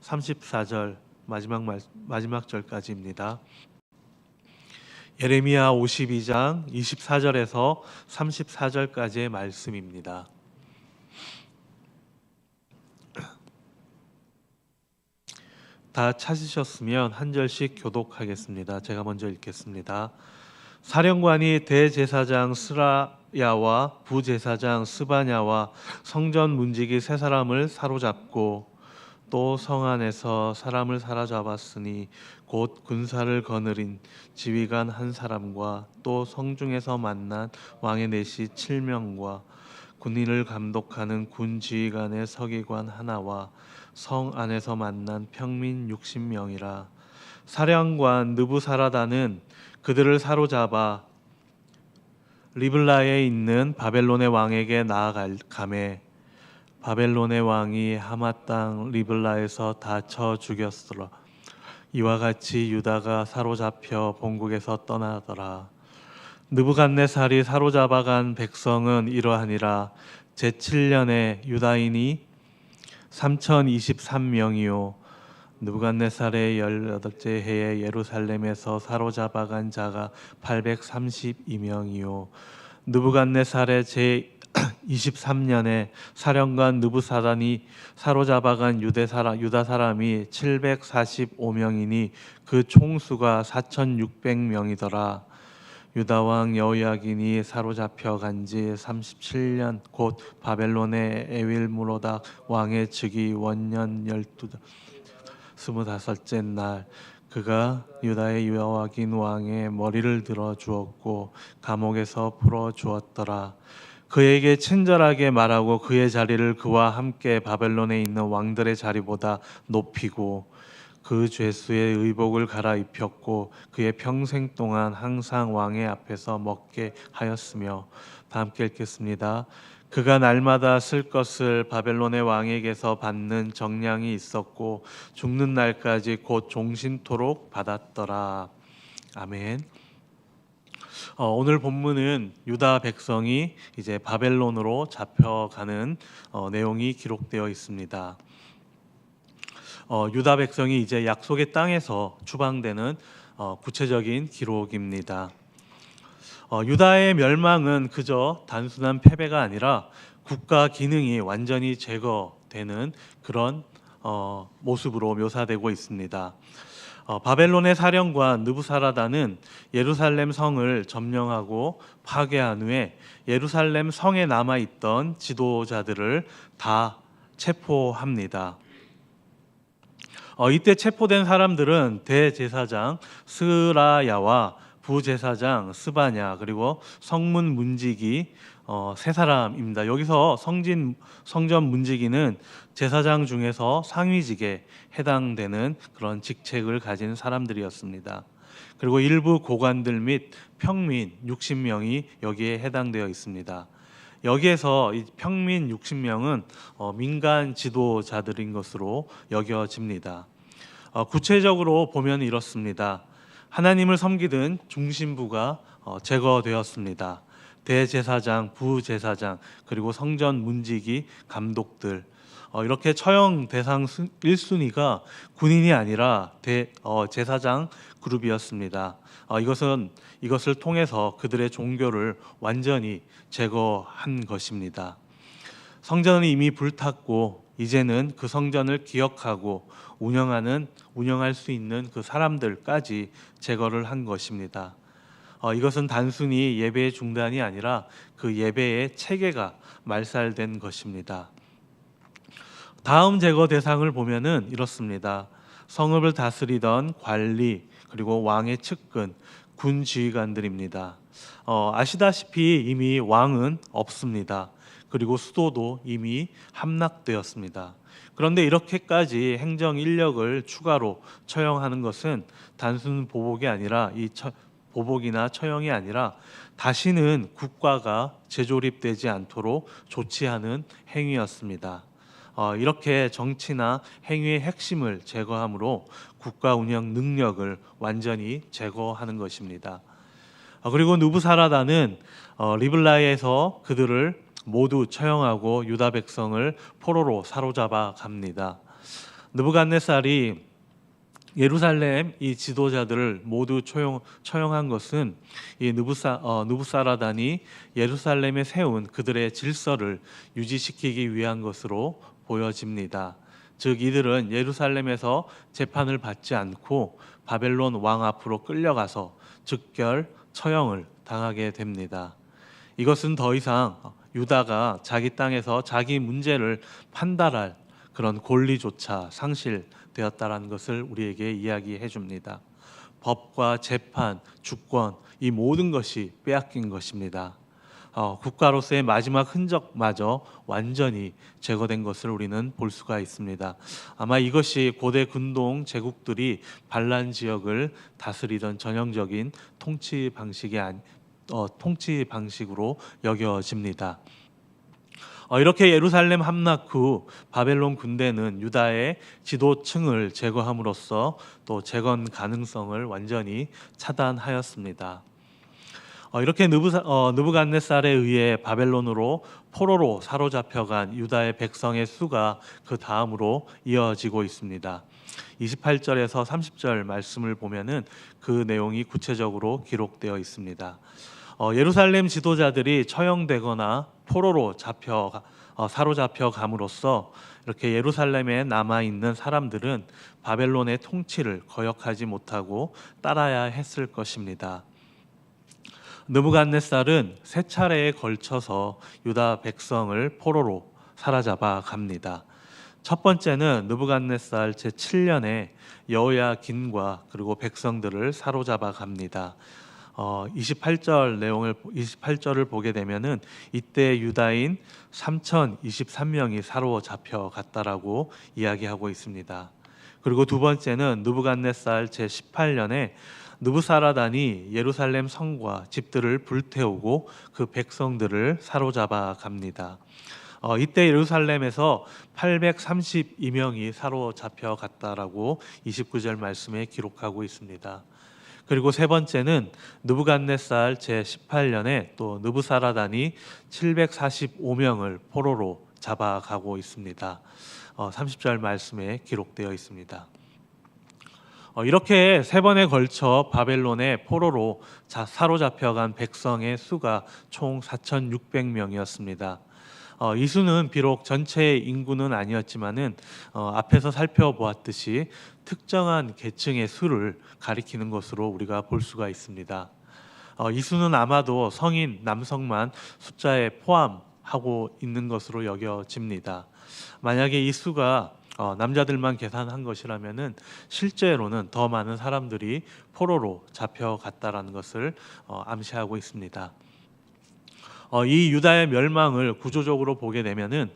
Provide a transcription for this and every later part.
34절 마지막 절까지입니다. 예레미야 52장 24절에서 34절까지의 말씀입니다. 다 찾으셨으면 한 절씩 교독하겠습니다. 제가 먼저 읽겠습니다. 사령관이 대제사장 스라야와 부제사장 스바냐와 성전 문지기 세 사람을 사로잡고 또 성 안에서 사람을 사로잡았으니 곧 군사를 거느린 지휘관 한 사람과 또 성중에서 만난 왕의 내시 7명과 군인을 감독하는 군 지휘관의 서기관 하나와 성 안에서 만난 평민 60명이라. 사령관 느부사라다는 그들을 사로잡아 리블라에 있는 바벨론의 왕에게 나아가매 바벨론의 왕이 하맛 땅 리블라에서 다 쳐 죽였으라. 이와 같이 유다가 사로잡혀 본국에서 떠나더라. 느부갓네살이 사로잡아간 백성은 이러하니라. 제7년에 유다인이 3023명이요 느부갓네살의 18째 해에 예루살렘에서 사로잡아간 자가 832명이요 느부갓네살의 제23년에 사령관 느부사단이 사로잡아간 유다 사람이 745명이니 그 총수가 4600명이더라. 유다 왕 여호야긴이 사로잡혀 간지 37년 곧 바벨론의 에윌므로닥 왕의 즉위 원년 25째 날 그가 유다의 여호야긴 왕의 머리를 들어 주었고 감옥에서 풀어 주었더라. 그에게 친절하게 말하고 그의 자리를 그와 함께 바벨론에 있는 왕들의 자리보다 높이고 그 죄수의 의복을 갈아입혔고 그의 평생 동안 항상 왕의 앞에서 먹게 하였으며. 다 함께 읽겠습니다. 그가 날마다 쓸 것을 바벨론의 왕에게서 받는 정량이 있었고 죽는 날까지 곧 종신토록 받았더라. 아멘. 오늘 본문은 유다 백성이 이제 바벨론으로 잡혀가는 내용이 기록되어 있습니다. 유다 백성이 이제 약속의 땅에서 추방되는 구체적인 기록입니다. 유다의 멸망은 그저 단순한 패배가 아니라 국가 기능이 완전히 제거되는 그런 모습으로 묘사되고 있습니다. 바벨론의 사령관 느부사라다는 예루살렘 성을 점령하고 파괴한 후에 예루살렘 성에 남아있던 지도자들을 다 체포합니다. 이때 체포된 사람들은 대제사장 스라야와 부제사장 스바냐 그리고 성문 문지기 세 사람입니다. 여기서 성전 문지기는 제사장 중에서 상위직에 해당되는 그런 직책을 가진 사람들이었습니다. 그리고 일부 고관들 및 평민 60명이 여기에 해당되어 있습니다. 여기에서 이 평민 60명은 민간 지도자들인 것으로 여겨집니다. 구체적으로 보면 이렇습니다. 하나님을 섬기던 중심부가 제거되었습니다. 대제사장, 부제사장, 그리고 성전 문지기, 감독들 이렇게 처형 대상 1순위가 군인이 아니라 제사장 그룹이었습니다. 이것을 통해서 그들의 종교를 완전히 제거한 것입니다. 성전은 이미 불탔고 이제는 그 성전을 기억하고 운영할 수 있는 그 사람들까지 제거를 한 것입니다. 이것은 단순히 예배의 중단이 아니라 그 예배의 체계가 말살된 것입니다. 다음 제거 대상을 보면은 이렇습니다. 성읍을 다스리던 관리 그리고 왕의 측근, 군 지휘관들입니다. 아시다시피 이미 왕은 없습니다. 그리고 수도도 이미 함락되었습니다. 그런데 이렇게까지 행정 인력을 추가로 처형하는 것은 단순 보복이나 처형이 아니라 다시는 국가가 재조립되지 않도록 조치하는 행위였습니다. 이렇게 정치나 행위의 핵심을 제거함으로 국가 운영 능력을 완전히 제거하는 것입니다. 그리고 느부사라다는 리블라에서 그들을 모두 처형하고 유다 백성을 포로로 사로잡아 갑니다. 느부갓네살이 예루살렘 이 지도자들을 모두 처형한 것은 이 느부사라단이 예루살렘에 세운 그들의 질서를 유지시키기 위한 것으로 보여집니다. 즉 이들은 예루살렘에서 재판을 받지 않고 바벨론 왕 앞으로 끌려가서 즉결 처형을 당하게 됩니다. 이것은 더 이상 유다가 자기 땅에서 자기 문제를 판단할 그런 권리조차 상실되었다라는 것을 우리에게 이야기해 줍니다. 법과 재판, 주권 이 모든 것이 빼앗긴 것입니다. 국가로서의 마지막 흔적마저 완전히 제거된 것을 우리는 볼 수가 있습니다. 아마 이것이 고대 근동 제국들이 반란 지역을 다스리던 전형적인 통치 방식으로 여겨집니다. 이렇게 예루살렘 함락 후 바벨론 군대는 유다의 지도층을 제거함으로써 또 재건 가능성을 완전히 차단하였습니다. 이렇게 느부갓네살에 의해 바벨론으로 포로로 사로잡혀간 유다의 백성의 수가 그 다음으로 이어지고 있습니다. 28절에서 30절 말씀을 보면은 그 내용이 구체적으로 기록되어 있습니다. 예루살렘 지도자들이 처형되거나 포로로 사로잡혀 감으로써 이렇게 예루살렘에 남아 있는 사람들은 바벨론의 통치를 거역하지 못하고 따라야 했을 것입니다. 느부갓네살은 세 차례에 걸쳐서 유다 백성을 포로로 사로잡아 갑니다. 첫 번째는 느부갓네살 제7년에 여호야긴과 그리고 백성들을 사로잡아 갑니다. 28절을 보게 되면은 이때 유다인 3,023명이 사로잡혀 갔다라고 이야기하고 있습니다. 그리고 두 번째는 느부갓네살 제18년에 느부사라단이 예루살렘 성과 집들을 불태우고 그 백성들을 사로잡아 갑니다. 이때 예루살렘에서 832명이 사로잡혀 갔다라고 29절 말씀에 기록하고 있습니다. 그리고 세 번째는 느부갓네살 제18년에 또 느부사라단이 745명을 포로로 잡아가고 있습니다. 30절 말씀에 기록되어 있습니다. 이렇게 세 번에 걸쳐 바벨론의 포로로 사로잡혀간 백성의 수가 총 4,600명이었습니다. 이 수는 비록 전체 인구는 아니었지만은 앞에서 살펴보았듯이 특정한 계층의 수를 가리키는 것으로 우리가 볼 수가 있습니다. 이 수는 아마도 성인 남성만 숫자에 포함하고 있는 것으로 여겨집니다. 만약에 이 수가 남자들만 계산한 것이라면은 실제로는 더 많은 사람들이 포로로 잡혀갔다라는 것을 암시하고 있습니다. 이 유다의 멸망을 구조적으로 보게 되면은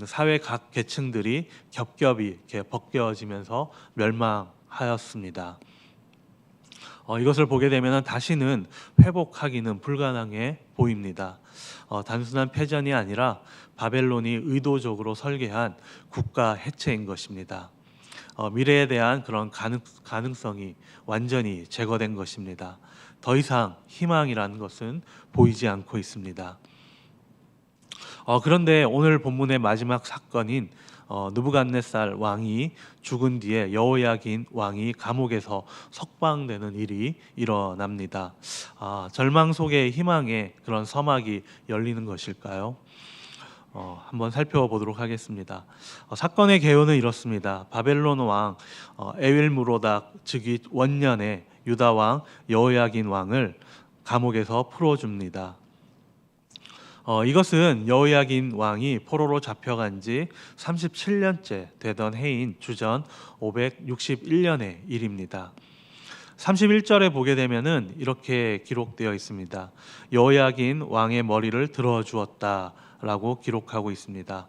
사회 각 계층들이 겹겹이 이렇게 벗겨지면서 멸망하였습니다. 이것을 보게 되면 다시는 회복하기는 불가능해 보입니다. 단순한 패전이 아니라 바벨론이 의도적으로 설계한 국가 해체인 것입니다. 미래에 대한 그런 가능성이 완전히 제거된 것입니다. 더 이상 희망이라는 것은 보이지 않고 있습니다. 그런데 오늘 본문의 마지막 사건인 느부갓네살 왕이 죽은 뒤에 여호야긴 왕이 감옥에서 석방되는 일이 일어납니다. 절망 속에 희망의 그런 서막이 열리는 것일까요? 한번 살펴보도록 하겠습니다. 사건의 개요는 이렇습니다. 바벨론 왕 에윌무로닥 즉위 원년에 유다 왕 여호야긴 왕을 감옥에서 풀어줍니다. 이것은 여호야긴 왕이 포로로 잡혀간 지 37년째 되던 해인 주전 561년의 일입니다. 31절에 보게 되면은 이렇게 기록되어 있습니다. 여호야긴 왕의 머리를 들어주었다 라고 기록하고 있습니다.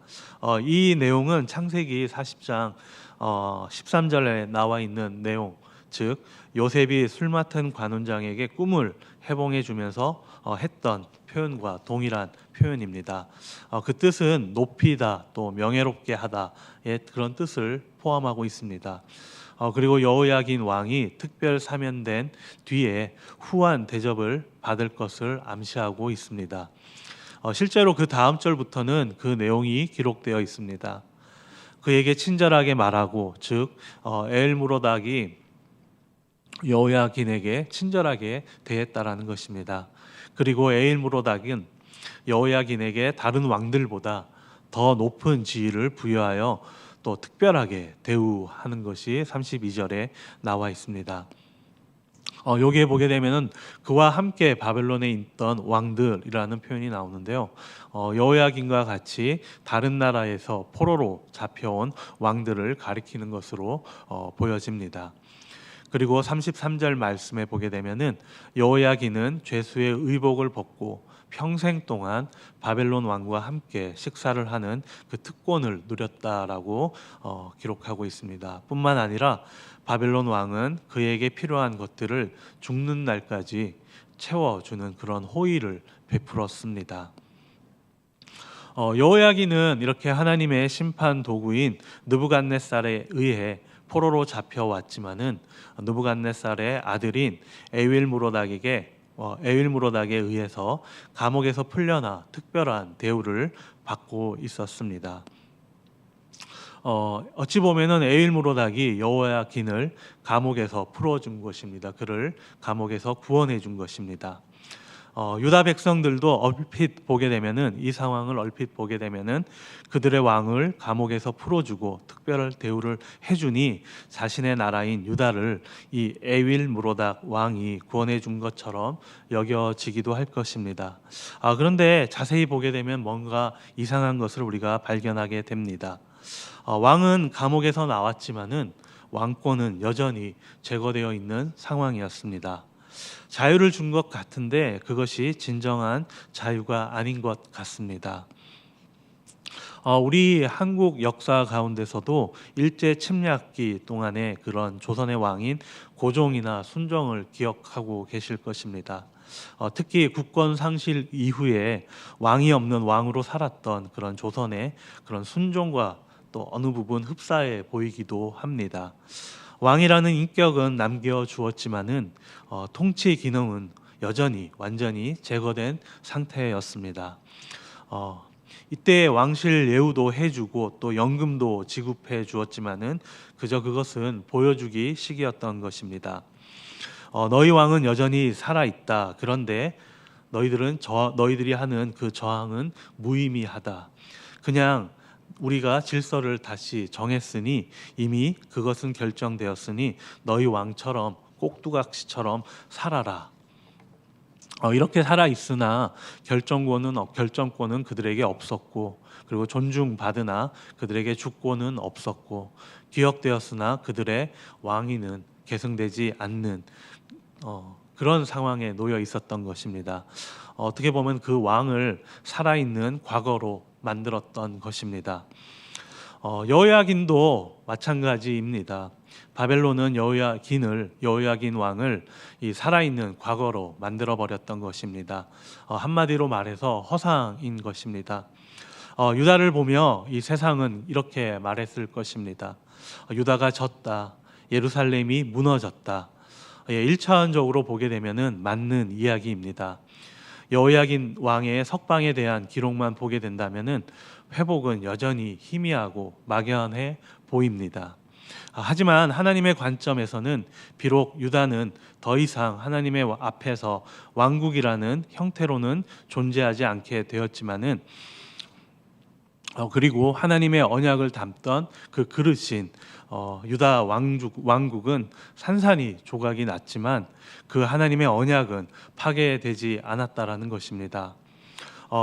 이 내용은 창세기 40장 13절에 나와 있는 내용, 즉 요셉이 술 맡은 관원장에게 꿈을 해봉해 주면서 했던 표현과 동일한 표현입니다. 그 뜻은 높이다, 또 명예롭게 하다의 그런 뜻을 포함하고 있습니다. 그리고 여호야긴 왕이 특별 사면된 뒤에 후한 대접을 받을 것을 암시하고 있습니다. 실제로 그 다음 절부터는 그 내용이 기록되어 있습니다. 그에게 친절하게 말하고, 즉 에일무로닥이 여호야긴에게 친절하게 대했다라는 것입니다. 그리고 에일무로닥은 여호야긴에게 다른 왕들보다 더 높은 지위를 부여하여 또 특별하게 대우하는 것이 32절에 나와 있습니다. 여기에 보게 되면은 그와 함께 바벨론에 있던 왕들이라는 표현이 나오는데요. 여호야긴과 같이 다른 나라에서 포로로 잡혀온 왕들을 가리키는 것으로 보여집니다. 그리고 33절 말씀에 보게 되면은 여호야긴은 죄수의 의복을 벗고 평생 동안 바벨론 왕과 함께 식사를 하는 그 특권을 누렸다라고 기록하고 있습니다. 뿐만 아니라 바벨론 왕은 그에게 필요한 것들을 죽는 날까지 채워주는 그런 호의를 베풀었습니다. 여호야긴은 이렇게 하나님의 심판 도구인 느부갓네살에 의해 포로로 잡혀왔지만은 느부갓네살의 아들인 에윌무로닥에 의해서 감옥에서 풀려나 특별한 대우를 받고 있었습니다. 어찌 보면은 에윌무로닥이 여호야긴을 감옥에서 풀어준 것입니다. 그를 감옥에서 구원해 준 것입니다. 유다 백성들도 얼핏 보게 되면은 이 상황을 얼핏 보게 되면은 그들의 왕을 감옥에서 풀어주고 특별한 대우를 해주니 자신의 나라인 유다를 이 에윌무로닥 왕이 구원해 준 것처럼 여겨지기도 할 것입니다. 그런데 자세히 보게 되면 뭔가 이상한 것을 우리가 발견하게 됩니다. 왕은 감옥에서 나왔지만은 왕권은 여전히 제거되어 있는 상황이었습니다. 자유를 준 것 같은데 그것이 진정한 자유가 아닌 것 같습니다. 우리 한국 역사 가운데서도 일제 침략기 동안의 그런 조선의 왕인 고종이나 순종을 기억하고 계실 것입니다. 특히 국권 상실 이후에 왕이 없는 왕으로 살았던 그런 조선의 그런 순종과 또 어느 부분 흡사해 보이기도 합니다. 왕이라는 인격은 남겨주었지만은 통치 기능은 여전히 완전히 제거된 상태였습니다. 이때 왕실 예우도 해주고 또 연금도 지급해 주었지만은 그저 그것은 보여주기 식이었던 것입니다. 너희 왕은 여전히 살아 있다. 그런데 너희들이 하는 그 저항은 무의미하다. 그냥 우리가 질서를 다시 정했으니 이미 그것은 결정되었으니 너희 왕처럼 꼭두각시처럼 살아라. 이렇게 살아 있으나 결정권은 그들에게 없었고, 그리고 존중받으나 그들에게 주권은 없었고, 기억되었으나 그들의 왕위는 계승되지 않는 그런 상황에 놓여 있었던 것입니다. 어떻게 보면 그 왕을 살아있는 과거로 만들었던 것입니다. 여호야긴도 마찬가지입니다. 바벨론은 여호야긴 왕을 이 살아있는 과거로 만들어 버렸던 것입니다. 한마디로 말해서 허상인 것입니다. 유다를 보며 이 세상은 이렇게 말했을 것입니다. 유다가 졌다. 예루살렘이 무너졌다. 1차원적으로 보게 되면은 맞는 이야기입니다. 여호야긴 왕의 석방에 대한 기록만 보게 된다면은 회복은 여전히 희미하고 막연해 보입니다. 하지만 하나님의 관점에서는 비록 유다는 더 이상 하나님의 앞에서 왕국이라는 형태로는 존재하지 않게 되었지만은 그리고 하나님의 언약을 담던 그 그릇인 유다 왕국은 산산이 조각이 났지만 그 하나님의 언약은 파괴되지 않았다라는 것입니다.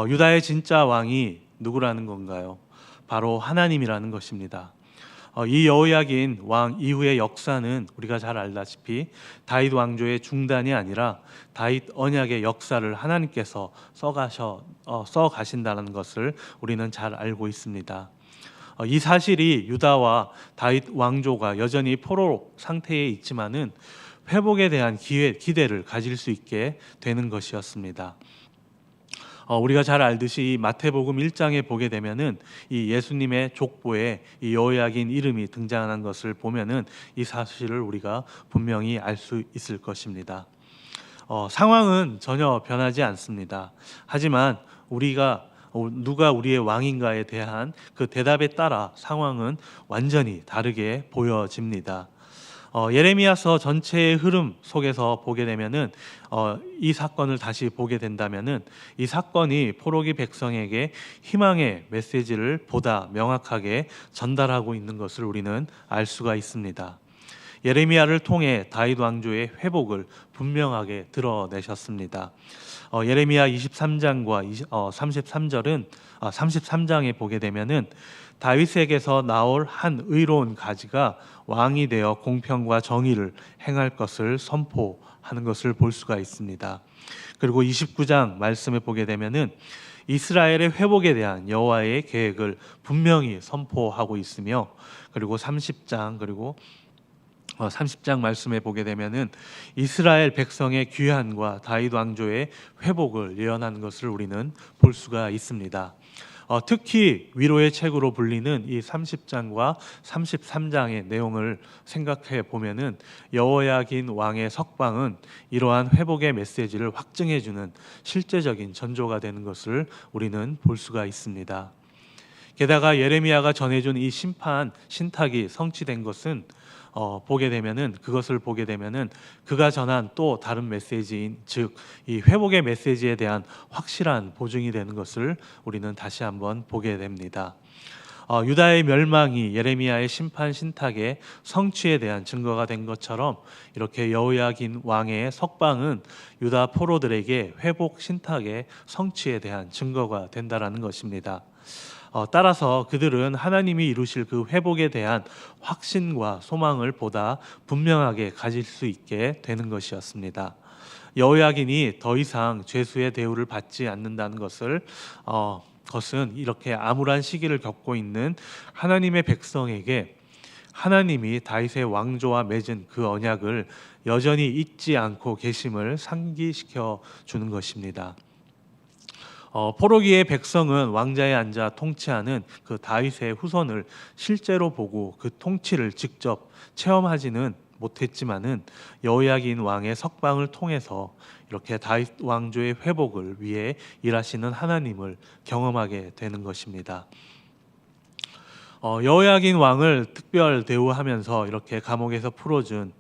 유다의 진짜 왕이 누구라는 건가요? 바로 하나님이라는 것입니다. 이 여호야긴 왕 이후의 역사는 우리가 잘 알다시피 다윗 왕조의 중단이 아니라 다윗 언약의 역사를 하나님께서 써가신다는 것을 우리는 잘 알고 있습니다. 이 사실이 유다와 다윗 왕조가 여전히 포로 상태에 있지만은 회복에 대한 기대를 가질 수 있게 되는 것이었습니다. 우리가 잘 알듯이 마태복음 1장에 보게 되면은 이 예수님의 족보에 이 여호야긴 이름이 등장하는 것을 보면은 이 사실을 우리가 분명히 알 수 있을 것입니다. 상황은 전혀 변하지 않습니다. 하지만 우리가 누가 우리의 왕인가에 대한 그 대답에 따라 상황은 완전히 다르게 보여집니다. 예레미야서 전체의 흐름 속에서 보게 되면은 이 사건을 다시 보게 된다면은 이 사건이 포로기 백성에게 희망의 메시지를 보다 명확하게 전달하고 있는 것을 우리는 알 수가 있습니다. 예레미야를 통해 다윗 왕조의 회복을 분명하게 드러내셨습니다. 예레미야 23장과 33절은 33장에 보게 되면은 다윗에게서 나올 한 의로운 가지가 왕이 되어 공평과 정의를 행할 것을 선포하는 것을 볼 수가 있습니다. 그리고 29장 말씀에 보게 되면은 이스라엘의 회복에 대한 여호와의 계획을 분명히 선포하고 있으며, 그리고 30장 그리고 30장 말씀에 보게 되면은 이스라엘 백성의 귀환과 다윗 왕조의 회복을 예언하는 것을 우리는 볼 수가 있습니다. 특히 위로의 책으로 불리는 이 30장과 33장의 내용을 생각해 보면은 여호야긴 왕의 석방은 이러한 회복의 메시지를 확증해 주는 실제적인 전조가 되는 것을 우리는 볼 수가 있습니다. 게다가 예레미야가 전해준 이 심판 신탁이 성취된 것은 그것을 보게 되면은 그가 전한 또 다른 메시지인, 즉 이 회복의 메시지에 대한 확실한 보증이 되는 것을 우리는 다시 한번 보게 됩니다. 유다의 멸망이 예레미야의 심판 신탁의 성취에 대한 증거가 된 것처럼, 이렇게 여호야긴 왕의 석방은 유다 포로들에게 회복 신탁의 성취에 대한 증거가 된다라는 것입니다. 따라서 그들은 하나님이 이루실 그 회복에 대한 확신과 소망을 보다 분명하게 가질 수 있게 되는 것이었습니다. 여호야긴이 더 이상 죄수의 대우를 받지 않는다는 것은 이렇게 암울한 시기를 겪고 있는 하나님의 백성에게 하나님이 다윗의 왕조와 맺은 그 언약을 여전히 잊지 않고 계심을 상기시켜 주는 것입니다. 포로기의 백성은 왕자에 앉아 통치하는 그 다윗의 후손을 실제로 보고 그 통치를 직접 체험하지는 못했지만은 여호야긴 왕의 석방을 통해서 이렇게 다윗 왕조의 회복을 위해 일하시는 하나님을 경험하게 되는 것입니다. 여호야긴 왕을 특별 대우하면서 이렇게 감옥에서 풀어준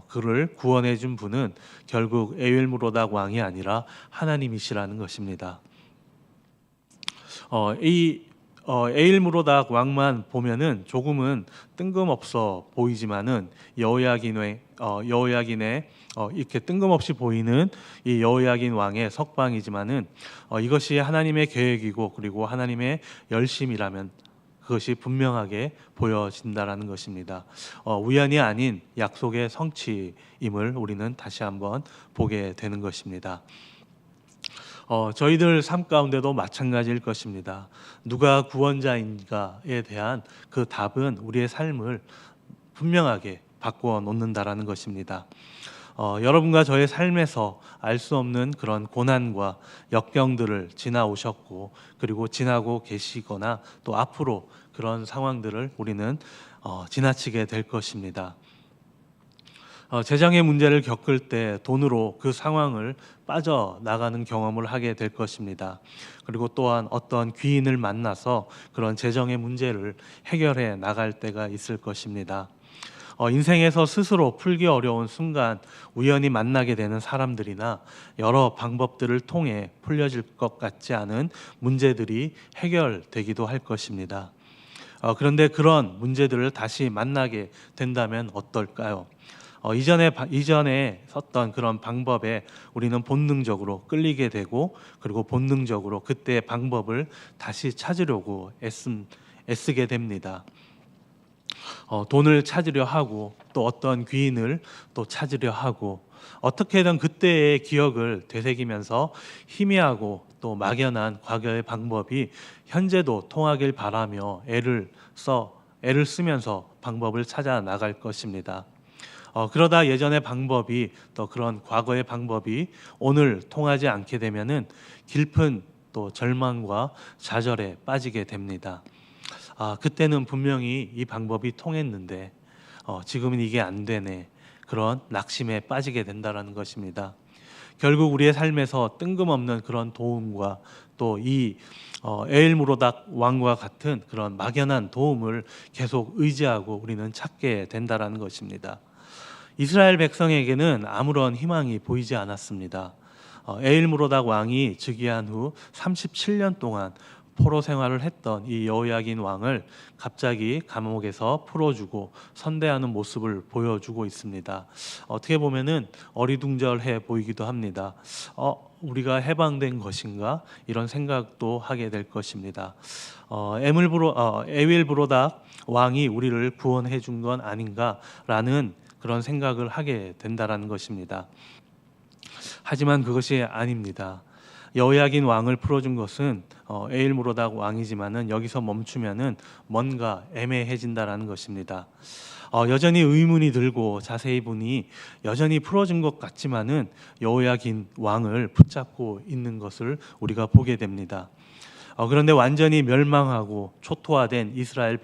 그를 구원해 준 분은 결국 에윌무로닥 왕이 아니라 하나님이시라는 것입니다. 에일무로닥 왕만 보면은 조금은 뜬금없어 보이지만은 여호야긴의 이렇게 뜬금없이 보이는 이 여호야긴 왕의 석방이지만은 이것이 하나님의 계획이고 그리고 하나님의 열심이라면 그것이 분명하게 보여진다라는 것입니다. 우연이 아닌 약속의 성취임을 우리는 다시 한번 보게 되는 것입니다. 저희들 삶 가운데도 마찬가지일 것입니다. 누가 구원자인가에 대한 그 답은 우리의 삶을 분명하게 바꾸어 놓는다라는 것입니다. 여러분과 저의 삶에서 알 수 없는 그런 고난과 역경들을 지나오셨고 그리고 지나고 계시거나 또 앞으로 그런 상황들을 우리는 지나치게 될 것입니다. 재정의 문제를 겪을 때 돈으로 그 상황을 빠져나가는 경험을 하게 될 것입니다. 그리고 또한 어떤 귀인을 만나서 그런 재정의 문제를 해결해 나갈 때가 있을 것입니다. 인생에서 스스로 풀기 어려운 순간 우연히 만나게 되는 사람들이나 여러 방법들을 통해 풀려질 것 같지 않은 문제들이 해결되기도 할 것입니다. 그런데 그런 문제들을 다시 만나게 된다면 어떨까요? 이전에 썼던 그런 방법에 우리는 본능적으로 끌리게 되고 그리고 본능적으로 그때의 방법을 다시 찾으려고 애쓰게 됩니다. 돈을 찾으려 하고 또 어떤 귀인을 또 찾으려 하고 어떻게든 그때의 기억을 되새기면서 희미하고 또 막연한 과거의 방법이 현재도 통하길 바라며 애를 쓰면서 방법을 찾아 나갈 것입니다. 그러다 예전의 방법이 또 그런 과거의 방법이 오늘 통하지 않게 되면은 깊은 또 절망과 좌절에 빠지게 됩니다. 그때는 분명히 이 방법이 통했는데 지금은 이게 안 되네. 그런 낙심에 빠지게 된다라는 것입니다. 결국 우리의 삶에서 뜬금없는 그런 도움과 또 이 에일무로닥 왕과 같은 그런 막연한 도움을 계속 의지하고 우리는 찾게 된다라는 것입니다. 이스라엘 백성에게는 아무런 희망이 보이지 않았습니다. 에일무로닥 왕이 즉위한 후 37년 동안 포로 생활을 했던 이 여호야긴 왕을 갑자기 감옥에서 풀어주고 선대하는 모습을 보여주고 있습니다. 어떻게 보면은 어리둥절해 보이기도 합니다. 우리가 해방된 것인가 이런 생각도 하게 될 것입니다. 에윌브로닥 왕이 우리를 구원해 준 건 아닌가라는 그런 생각을 하게 된다라는 것입니다. 하지만 그것이 아닙니다. 여호야긴 왕을 풀어준 것은 에일무로닥 왕이지만은 여기서 멈추면은 뭔가 애매해진다라는 것입니다. 여전히 의문이 들고 자세히 보니 여전히 풀어준 것 같지만은 여호야긴 왕을 붙잡고 있는 것을 우리가 보게 됩니다. 그런데 완전히 멸망하고 초토화된 이스라엘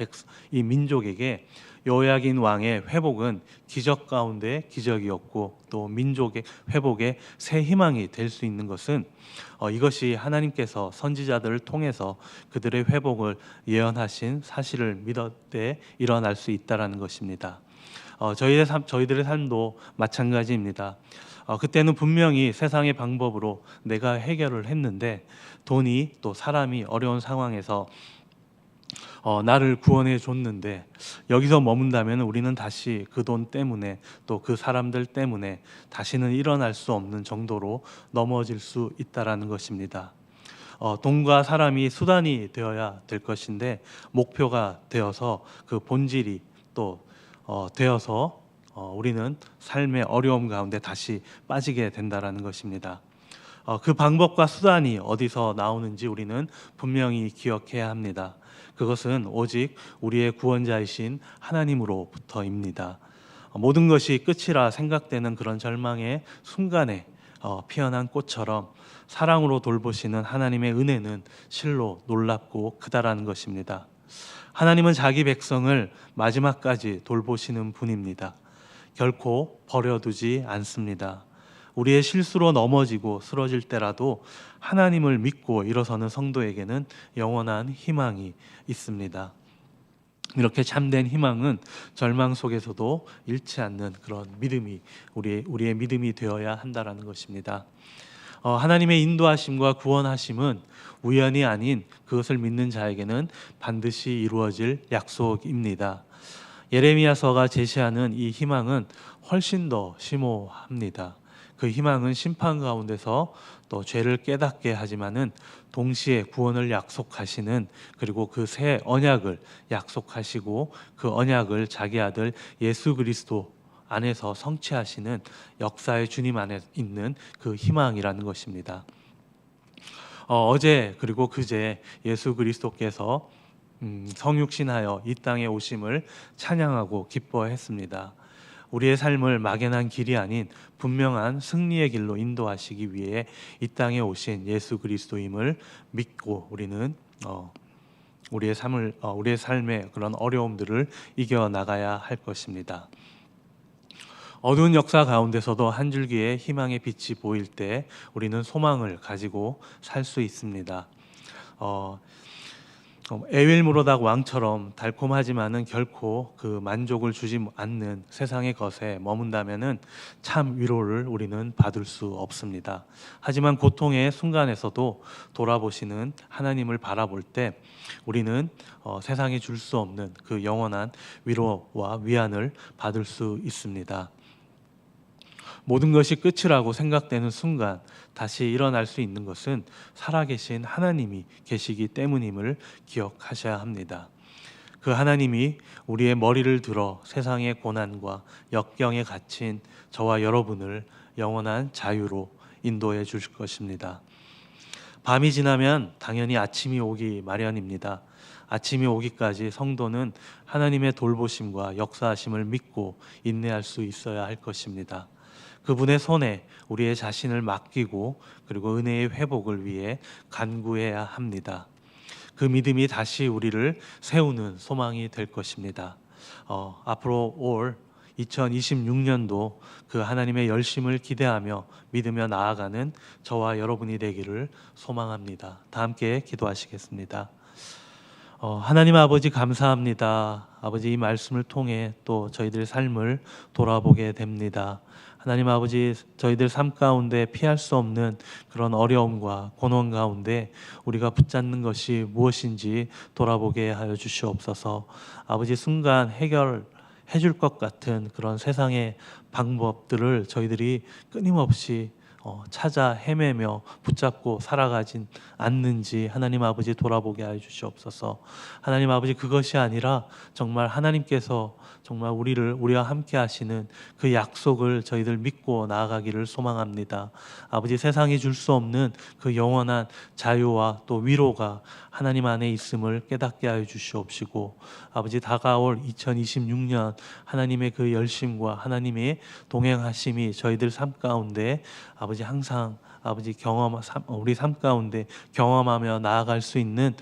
이 민족에게 여호야긴 왕의 회복은 기적 가운데 기적이었고 또 민족의 회복의 새 희망이 될 수 있는 것은 이것이 하나님께서 선지자들을 통해서 그들의 회복을 예언하신 사실을 믿을 때 일어날 수 있다라는 것입니다. 저희들의 삶도 마찬가지입니다. 그때는 분명히 세상의 방법으로 내가 해결을 했는데 돈이 또 사람이 어려운 상황에서 나를 구원해 줬는데 여기서 머문다면 우리는 다시 그 돈 때문에 또 그 사람들 때문에 다시는 일어날 수 없는 정도로 넘어질 수 있다라는 것입니다. 돈과 사람이 수단이 되어야 될 것인데 목표가 되어서 그 본질이 또 되어서 우리는 삶의 어려움 가운데 다시 빠지게 된다라는 것입니다. 그 방법과 수단이 어디서 나오는지 우리는 분명히 기억해야 합니다. 그것은 오직 우리의 구원자이신 하나님으로부터입니다. 모든 것이 끝이라 생각되는 그런 절망의 순간에 피어난 꽃처럼 사랑으로 돌보시는 하나님의 은혜는 실로 놀랍고 크다라는 것입니다. 하나님은 자기 백성을 마지막까지 돌보시는 분입니다. 결코 버려두지 않습니다. 우리의 실수로 넘어지고 쓰러질 때라도 하나님을 믿고 일어서는 성도에게는 영원한 희망이 있습니다. 이렇게 참된 희망은 절망 속에서도 잃지 않는 그런 믿음이 우리의 믿음이 되어야 한다라는 것입니다. 하나님의 인도하심과 구원하심은 우연이 아닌 그것을 믿는 자에게는 반드시 이루어질 약속입니다. 예레미야서가 제시하는 이 희망은 훨씬 더 심오합니다. 그 희망은 심판 가운데서 또 죄를 깨닫게 하지만은 동시에 구원을 약속하시는 그리고 그 새 언약을 약속하시고 그 언약을 자기 아들 예수 그리스도 안에서 성취하시는 역사의 주님 안에 있는 그 희망이라는 것입니다. 어제 그리고 그제 예수 그리스도께서 성육신하여 이 땅에 오심을 찬양하고 기뻐했습니다. 우리의 삶을 막연한 길이 아닌 분명한 승리의 길로 인도하시기 위해 이 땅에 오신 예수 그리스도임을 믿고 우리는 우리의 삶의 그런 어려움들을 이겨 나가야 할 것입니다. 어두운 역사 가운데서도 한 줄기의 희망의 빛이 보일 때 우리는 소망을 가지고 살 수 있습니다. 에윌무로닥 왕처럼 달콤하지만은 결코 그 만족을 주지 않는 세상의 것에 머문다면은 참 위로를 우리는 받을 수 없습니다. 하지만 고통의 순간에서도 돌아보시는 하나님을 바라볼 때 우리는 세상이 줄 수 없는 그 영원한 위로와 위안을 받을 수 있습니다. 모든 것이 끝이라고 생각되는 순간 다시 일어날 수 있는 것은 살아계신 하나님이 계시기 때문임을 기억하셔야 합니다. 그 하나님이 우리의 머리를 들어 세상의 고난과 역경에 갇힌 저와 여러분을 영원한 자유로 인도해 주실 것입니다. 밤이 지나면 당연히 아침이 오기 마련입니다. 아침이 오기까지 성도는 하나님의 돌보심과 역사하심을 믿고 인내할 수 있어야 할 것입니다. 그분의 손에 우리의 자신을 맡기고 그리고 은혜의 회복을 위해 간구해야 합니다. 그 믿음이 다시 우리를 세우는 소망이 될 것입니다. 앞으로 올 2026년도 그 하나님의 열심을 기대하며 믿으며 나아가는 저와 여러분이 되기를 소망합니다. 다 함께 기도하시겠습니다. 하나님 아버지 감사합니다. 아버지 이 말씀을 통해 또 저희들 삶을 돌아보게 됩니다. 하나님 아버지 저희들 삶 가운데 피할 수 없는 그런 어려움과 고난 가운데 우리가 붙잡는 것이 무엇인지 돌아보게 하여 주시옵소서. 아버지 순간 해결해 줄 것 같은 그런 세상의 방법들을 저희들이 끊임없이 찾아 헤매며 붙잡고 살아가진 않는지 하나님 아버지 돌아보게 하여 주시옵소서. 하나님 아버지 그것이 아니라 정말 하나님께서 정말 우리와 함께 하시는 그 약속을 저희들 믿고 나아가기를 소망합니다. 아버지 세상이 줄 수 없는 그 영원한 자유와 또 위로가 하나님 안에 있음을 깨닫게 하여 주시옵시고 아버지 다가올 2026년 하나님의 그 열심과 하나님의 동행하심이 저희들 삶 가운데 아버지 항상 아버지 우리 삶 가운데 경험하며 나아갈 수 있는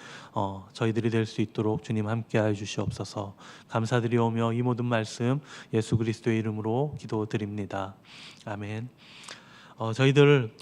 저희들이 될 수 있도록 주님 함께하여 주시옵소서. 감사드리오며 이 모든 말씀 예수 그리스도의 이름으로 기도드립니다. 아멘. 저희들